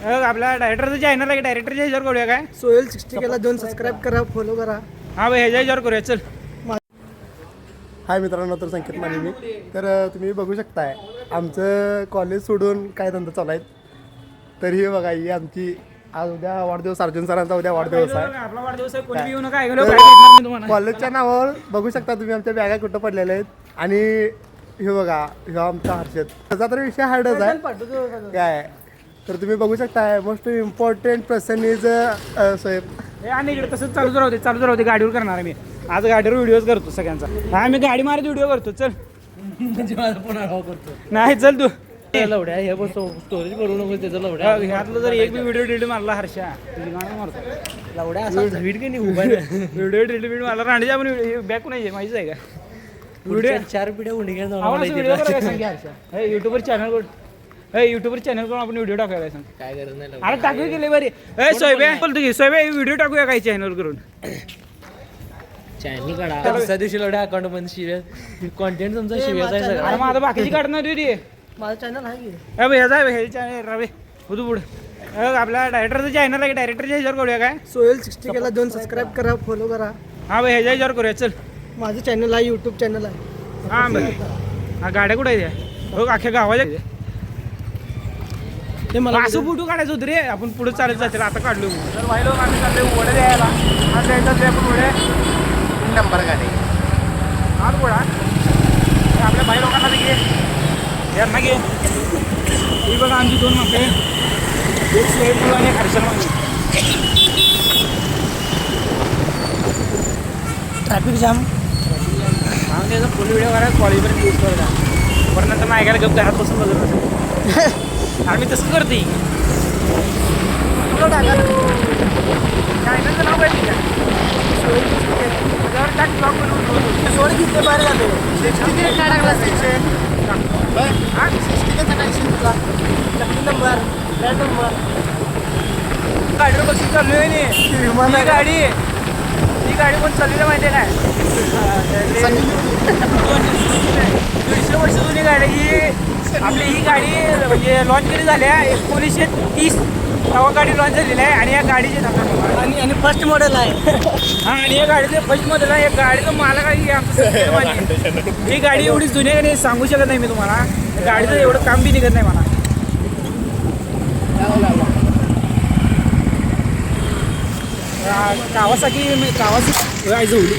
आपला डायरेक्टरचं चॅनल आहे, डायरेक्टरच्या ह्याच्यावर करूया काय? सोहेल 60 केला, 2 सबस्क्राईब करा, फॉलो करा. हा भाई ह्याच्या ह्याच्यावर करूया चल. हाय मित्रांनो, तर संकेत माने मी. तर तुम्ही बघू शकताय आमचं कॉलेज सोडून काय धंदा चालू आहेत. तर ही बघा, ही आमची आज उद्या वाढदिवस, अर्जुन सरांचा उद्या वाढदिवस आहे. आपला वाढदिवस आहे, कोणी येऊ नका ऐकलं मी तुम्हाला. कॉलेजच्या नावावर बघू शकता तुम्ही आमच्या बॅगा कुठं पडलेल्या आहेत. आणि हे बघा, हे आमचा हर्षद. त्याचा तर विषय हार्डच आहे काय. तर तुम्ही बघू शकताय most important person is Sohaib. आणि इकडे तसंच चालूच राहते गाडीवर करणार आहे मी. आज गाडीवर व्हिडिओज करतो सगळ्यांचा. हा मी गाडी मारत व्हिडिओ करतो चल. म्हणजे माझा पुन्हा करतो. नाही चल तू लवड्या हे बस स्टोरेज करू नको त्याचं. लवड्या ह्यातलं जर एक बी व्हिडिओ डिलीट मारला हर्षा तुझी गाणं मारतो. लवड्या असा झवीट की नाही उभा व्हिडिओ डिलीट मारला रांडीच्या आपण बॅक नाही माहितीच आहे का? व्हिडिओ 4 पिढ्या उंडी व्हिडिओ करायला सांग हर्षा. हे युट्यूबवर चॅनल करून आपण व्हिडिओ टाकायला सांग. काय गरज नाही. अरे टाकू गेले बरे. सोयबे बोलतो की सोयबे व्हिडिओ टाकूया काही चॅनल करून. चॅनल काढा दुसऱ्या दिवशी लवड्या अकाउंट मध्ये शिव्या कॉन्टेंट तुमचा शिव्याचा आहे सगळं. अरे माझं बाकीची काढणार होती. माझं चॅनल आहे की ह्याचा चॅनल रवे होतो पुढे. आपला डायरेक्टरचं चॅनल आहे, डायरेक्टरच्या ह्याच्यावर करूया काय? सोहेल 60 केला, 2 सबस्क्राईब करा, फॉलो करा. हा भाई ह्याच्या ह्याच्यावर करूया चल. माझं चॅनल आहे, यूट्यूब चॅनल आहे. हा बरं. हा गाड्या कुठे आहेत? हो अख्ख्या गावाच्या. ते मला असं फोटो काढायचं होतं रे. आपण पुढे चालत जातील, आता काढलो. तर वाई लोक आम्ही चालले वडे द्यायला. हा द्यायचा ते आपण वडे नंबर गाडी हा गोळा आपल्या बाई लोकांना घे, यांना घे. ही बघा आमची 2 मापे, एक सोयपूर आणि एक हर्षल मागे. Traffic jam. हा त्याचा फुल व्हिडिओ करा, कॉलेजपर्यंत यूज करा. परत मग ऐकायला गप घरात बसून बघत आम्ही तसं करते. चॅनलचं नाव पाहिजे का? त्याच्यावर टाक ब्लॉग बनवून सोड किती बाहेर झाले. 60 काय टाकला 60 हा 60 टाकायची तुला. Lucky number, bat number. गाडीवर बसून चाललोय नाही. ही गाडी कोण चालली माहिती आहे काय? 150 वर्ष जुनी गाडी ही. आपली ही गाडी म्हणजे लॉन्च कधी झाल्या 1930 तेव्हा गाडी लॉन्च झालेली आहे. आणि या गाडीचे आणि फर्स्ट मॉडेल आहे. हा आणि या गाडीचे फर्स्ट मध्ये या गाडीचं मला काही आमचं माझी ही गाडी एवढी जुनी आहे सांगू शकत नाही मी तुम्हाला. गाडीचं एवढं काम बी निघत नाही मला. कावासाकी जायचं होईल.